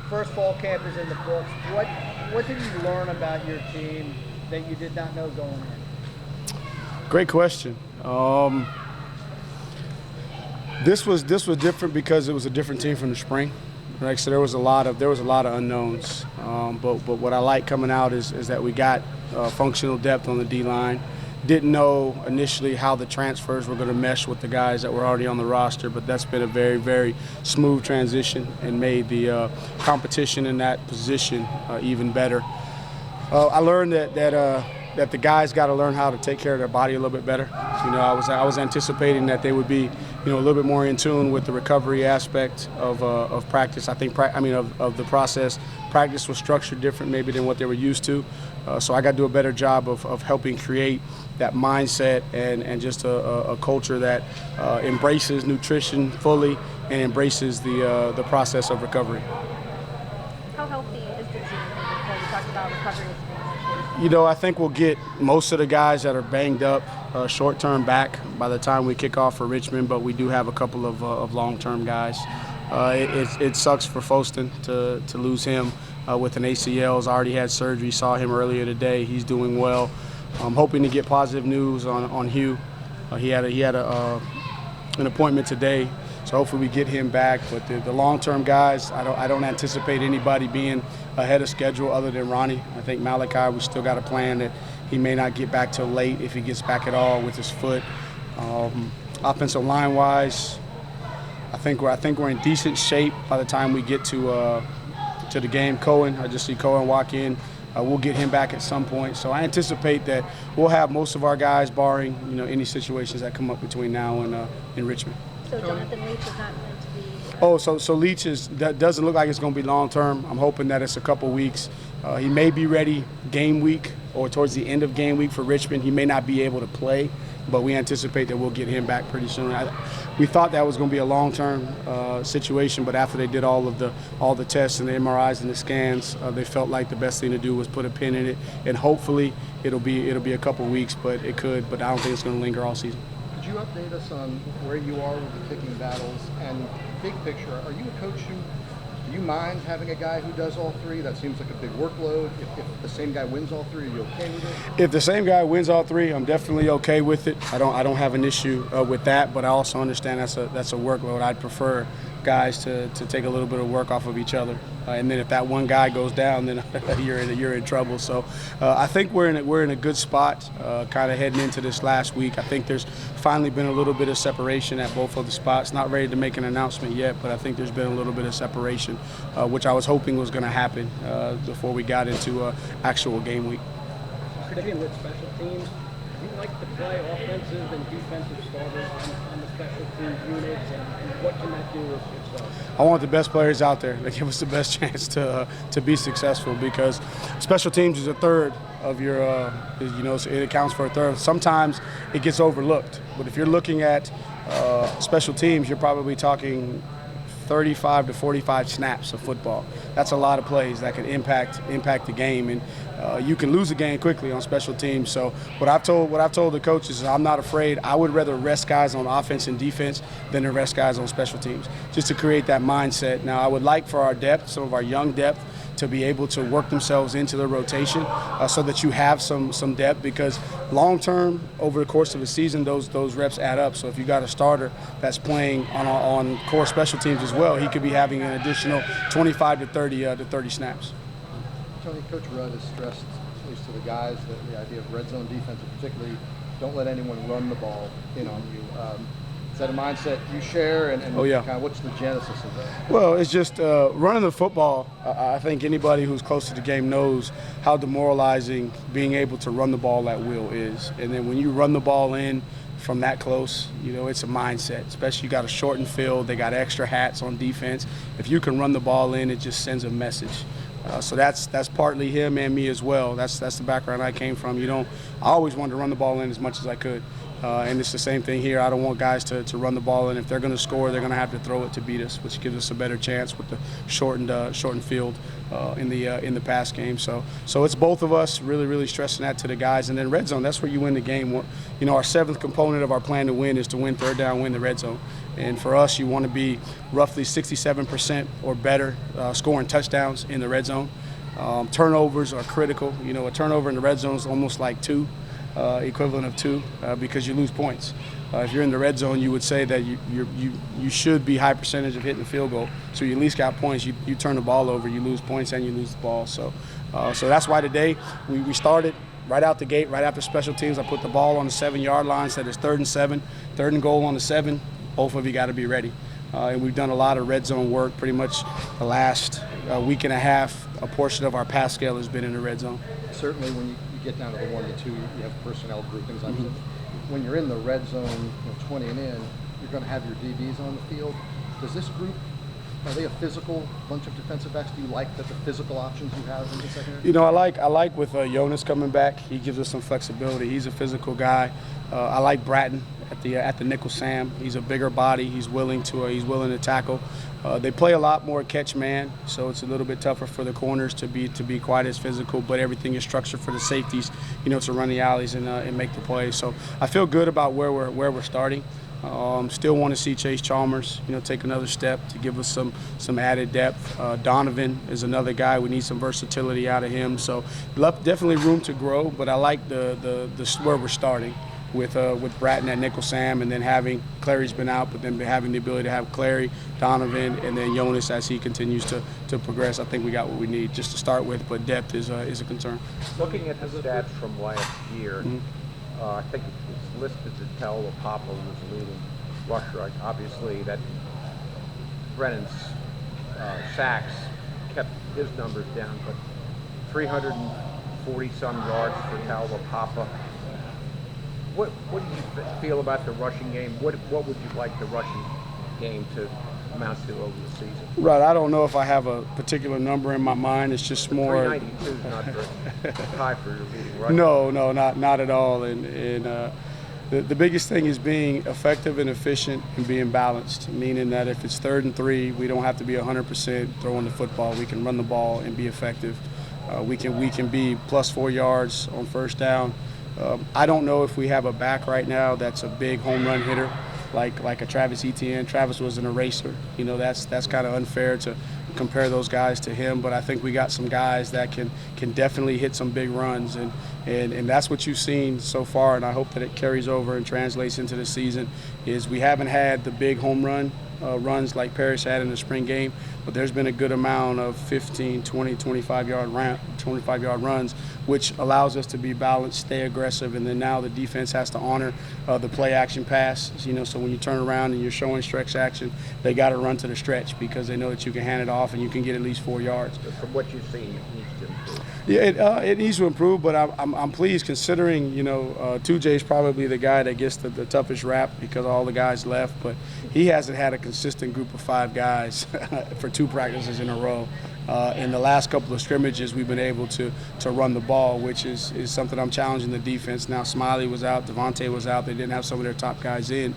First fall camp is in the books. What did you learn about your team that you did not know going in? Great question. This was different because it was a different team from the spring. Like, so there was a lot of unknowns. But what I like coming out is that we got functional depth on the D line. Didn't know initially how the transfers were going to mesh with the guys that were already on the roster, but that's been a very, very smooth transition and made the competition in that position even better. I learned that the guys got to learn how to take care of their body a little bit better. You know, I was anticipating that they would be, a little bit more in tune with the recovery aspect of practice. I think, of the process. Practice was structured different maybe than what they were used to. So I got to do a better job of helping create that mindset and just a culture that embraces nutrition fully and embraces the process of recovery. How healthy is the team? Before we talked about recovery. I think we'll get most of the guys that are banged up short-term back by the time we kick off for Richmond, but we do have a couple of long-term guys. It sucks for Foston to lose him with an ACL. He's already had surgery. Saw him earlier today. He's doing well. I'm hoping to get positive news on Hugh. He had an appointment today, so hopefully we get him back. But the long-term guys, I don't anticipate anybody being ahead of schedule other than Ronnie. I think Malachi, we still got a plan that he may not get back till late if he gets back at all with his foot. Offensive line-wise, I think we're in decent shape by the time we get to the game. Cohen, I just see Cohen walk in. We'll get him back at some point. So I anticipate that we'll have most of our guys, barring any situations that come up between now and in Richmond. So Jonathan Leach is not going to be. Oh, so Leach doesn't look like it's going to be long term. I'm hoping that it's a couple weeks. He may be ready game week or towards the end of game week for Richmond. He may not be able to play, but we anticipate that we'll get him back pretty soon. We thought that was going to be a long-term situation, but after they did all the tests and the MRIs and the scans, they felt like the best thing to do was put a pin in it, and hopefully it'll be a couple weeks, but I don't think it's going to linger all season. Could you update us on where you are with the kicking battles, and big picture, are you a coach do you mind having a guy who does all three? That seems like a big workload. If the same guy wins all three, are you okay with it? If the same guy wins all three, I'm definitely okay with it. I don't have an issue with that, but I also understand that's a workload. I'd prefer guys to take a little bit of work off of each other, and then if that one guy goes down, then you're in trouble. So I think we're in a good spot, kind of heading into this last week. I think there's finally been a little bit of separation at both of the spots. Not ready to make an announcement yet, but I think there's been a little bit of separation, which I was hoping was going to happen before we got into actual game week. Sticking with special teams, do you like to play offensive and defensive starters on the special teams units, and what can that do with yourself? I want the best players out there that give us the best chance to be successful, because special teams is a third of your, so it accounts for a third. Sometimes it gets overlooked, but if you're looking at special teams, you're probably talking 35 to 45 snaps of football. That's a lot of plays that can impact the game, and you can lose a game quickly on special teams. So what I've told the coaches is I'm not afraid. I would rather rest guys on offense and defense than to rest guys on special teams, just to create that mindset. Now, I would like for our depth, some of our young depth, to be able to work themselves into the rotation so that you have some depth, because long term, over the course of a season, those reps add up. So if you got a starter that's playing on core special teams as well, he could be having an additional 25 to 30 snaps. Tony, Coach Rudd has stressed, at least to the guys, that the idea of red zone defense, and particularly don't let anyone run the ball in on you. Is that a mindset you share, and oh, yeah. Kind of what's the genesis of that? Well, it's just running the football. I think anybody who's close to the game knows how demoralizing being able to run the ball at will is. And then when you run the ball in from that close, it's a mindset. Especially you got a shortened field, they got extra hats on defense. If you can run the ball in, it just sends a message. So that's partly him and me as well. That's the background I came from. I always wanted to run the ball in as much as I could. And it's the same thing here. I don't want guys to run the ball, and if they're going to score, they're going to have to throw it to beat us, which gives us a better chance with the shortened field in the pass game. So it's both of us really stressing that to the guys. And then red zone, that's where you win the game. Our seventh component of our plan to win is to win third down, win the red zone. And for us, you want to be roughly 67% or better scoring touchdowns in the red zone. Turnovers are critical. You know, a turnover in the red zone is almost like two, equivalent of two, because you lose points. If you're in the red zone, you would say that you should be high percentage of hitting the field goal. So you at least got points. You turn the ball over, you lose points, and you lose the ball. So that's why today we started right out the gate, right after special teams. I put the ball on the 7-yard line, said it's 3rd and 7, 3rd and goal on the 7. Both of you got to be ready. And we've done a lot of red zone work. Pretty much the last week and a half, a portion of our pass scale has been in the red zone. Certainly when you get down to the 1 to 2, you have personnel groupings. Mm-hmm. When you're in the red zone, 20 and in, you're going to have your DBs on the field. Does this group, are they a physical bunch of defensive backs? Do you like the physical options you have in the secondary? You know, I like with Jonas coming back. He gives us some flexibility. He's a physical guy. I like Bratton at the nickel Sam. He's a bigger body. He's willing to tackle. They play a lot more catch man, so it's a little bit tougher for the corners to be quite as physical. But everything is structured for the safeties, to run the alleys and make the plays. So I feel good about where we're starting. Still want to see Chase Chalmers, take another step to give us some added depth. Donovan is another guy. We need some versatility out of him. So definitely room to grow. But I like the where we're starting with Bratton at nickel Sam, and then having Clary's been out, but then having the ability to have Clary, Donovan, and then Jonas as he continues to progress. I think we got what we need just to start with. But depth is a concern. Looking at the stats from last year. Mm-hmm. I think it's listed that Talwa Papa was leading rusher. Obviously, that Brennan's sacks kept his numbers down, but 340-some yards for Talwa Papa. What do you feel about the rushing game? What would you like the rushing game to amount to over the season? Right, I don't know if I have a particular number in my mind. It's just more. 392 is not very high for your leading rusher. No, not at all. And the biggest thing is being effective and efficient and being balanced, meaning that if it's 3rd and 3, we don't have to be 100% throwing the football. We can run the ball and be effective. We can be plus 4 yards on first down. I don't know if we have a back right now that's a big home run hitter like a Travis Etienne. Travis was an eraser. That's kind of unfair to compare those guys to him, but I think we got some guys that can definitely hit some big runs, and that's what you've seen so far, and I hope that it carries over and translates into the season. Is we haven't had the big home run runs like Parrish had in the spring game, but there's been a good amount of 15, 20, 25-yard runs, which allows us to be balanced, stay aggressive, and then now the defense has to honor the play action pass. So when you turn around and you're showing stretch action, they got to run to the stretch because they know that you can hand it off and you can get at least 4 yards. From what you've seen, it needs to improve. Yeah, it needs to improve, but I'm pleased considering, 2J is probably the guy that gets the toughest rap because all the guys left, but he hasn't had a consistent group of 5 guys for 2 practices in a row. In the last couple of scrimmages, we've been able to run the ball, which is something I'm challenging the defense. Now, Smiley was out, Devontae was out. They didn't have some of their top guys in.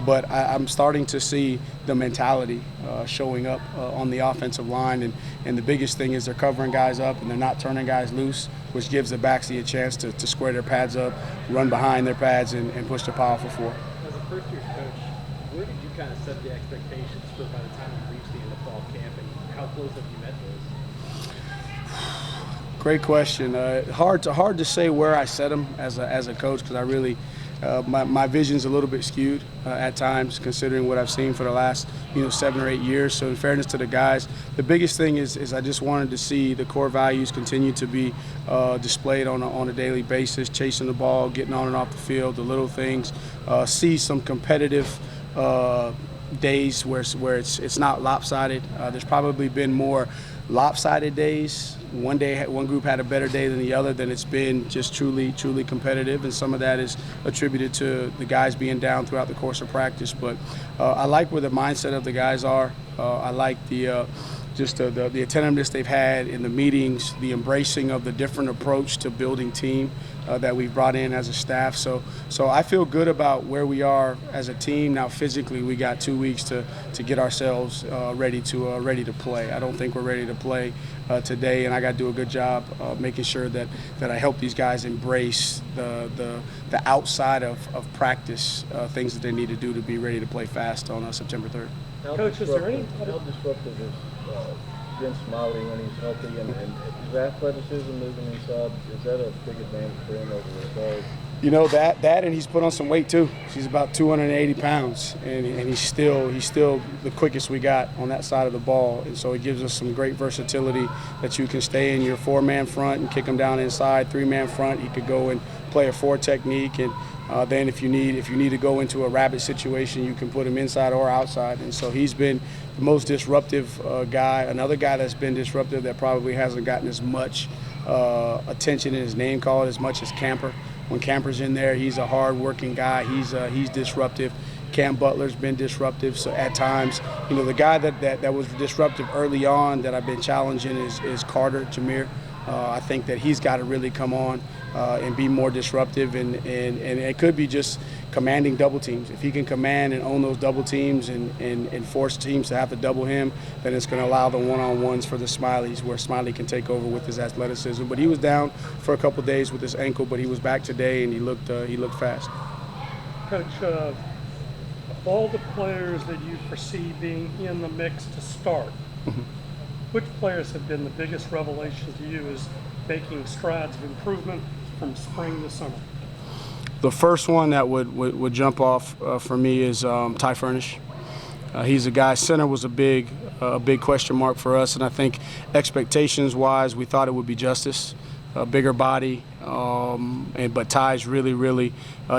But I'm starting to see the mentality showing up on the offensive line. And the biggest thing is they're covering guys up and they're not turning guys loose, which gives the backs a chance to square their pads up, run behind their pads, and push the powerful 4. As a first-year coach, where did you kind of set the expectations for by the time you reached the end of fall camp, and how close have you met those? Great question. Hard to say where I set them as a coach because I really my vision's a little bit skewed at times considering what I've seen for the last 7 or 8 years. So in fairness to the guys, the biggest thing is I just wanted to see the core values continue to be displayed on a daily basis, chasing the ball, getting on and off the field, the little things, see some competitive days where it's not lopsided. There's probably been more lopsided days. One group had a better day than the other, then it's been just truly competitive, and some of that is attributed to the guys being down throughout the course of practice. But I like where the mindset of the guys are. I like just the attentiveness they've had in the meetings, the embracing of the different approach to building team that we've brought in as a staff. So I feel good about where we are as a team. Now physically, we got 2 weeks to get ourselves ready to play. I don't think we're ready to play today, and I got to do a good job making sure that I help these guys embrace the outside of practice things that they need to do to be ready to play fast on September 3rd. Coach, is there any? How disruptive is Vince Smiley when he's healthy, and his athleticism moving inside, is that a big advantage for him over the guards? You know, that and he's put on some weight too. He's about 280 pounds, and he's still the quickest we got on that side of the ball. And so it gives us some great versatility that you can stay in your 4-man front and kick him down inside, 3-man front. He could go and play a 4 technique, and then if you need to go into a rabbit situation, you can put him inside or outside. And so he's been the most disruptive guy. Another guy that's been disruptive that probably hasn't gotten as much attention in his name called as much as Camper. When Camper's in there, he's a hard-working guy. He's disruptive. Cam Butler's been disruptive. So at times, you know, the guy that was disruptive early on that I've been challenging is Carter Jameer. I think that he's got to really come on and be more disruptive, and it could be just commanding double teams. If he can command and own those double teams and force teams to have to double him, then it's going to allow the one-on-ones for the Smileys, where Smiley can take over with his athleticism. But he was down for a couple days with his ankle, but he was back today, and he looked fast. Coach, of all the players that you foresee being in the mix to start, which players have been the biggest revelation to you as making strides of improvement from spring to summer? The first one that would jump off for me is Ty Furnish. He's a guy. Center was a big question mark for us, and I think expectations-wise, we thought it would be Justice, a bigger body, but Ty's really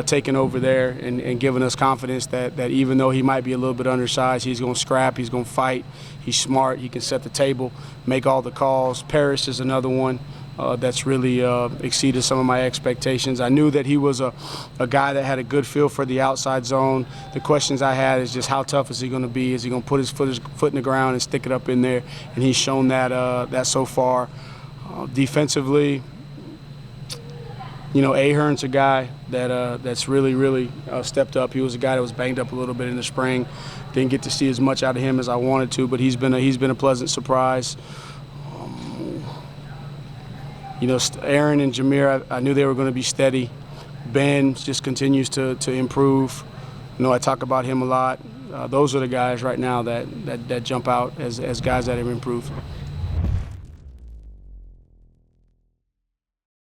taken over there and given us confidence that even though he might be a little bit undersized, he's going to scrap, he's going to fight, he's smart, he can set the table, make all the calls. Parrish is another one that's really exceeded some of my expectations. I knew that he was a guy that had a good feel for the outside zone. The questions I had is just how tough is he going to be? Is he going to put his foot in the ground and stick it up in there? And he's shown that so far. Defensively, you know, Ahern's a guy that's really stepped up. He was a guy that was banged up a little bit in the spring. Didn't get to see as much out of him as I wanted to, but he's been a pleasant surprise. You know, Aaron and Jameer, I knew they were going to be steady. Ben just continues to improve. You know, I talk about him a lot. Those are the guys right now that jump out as guys that have improved.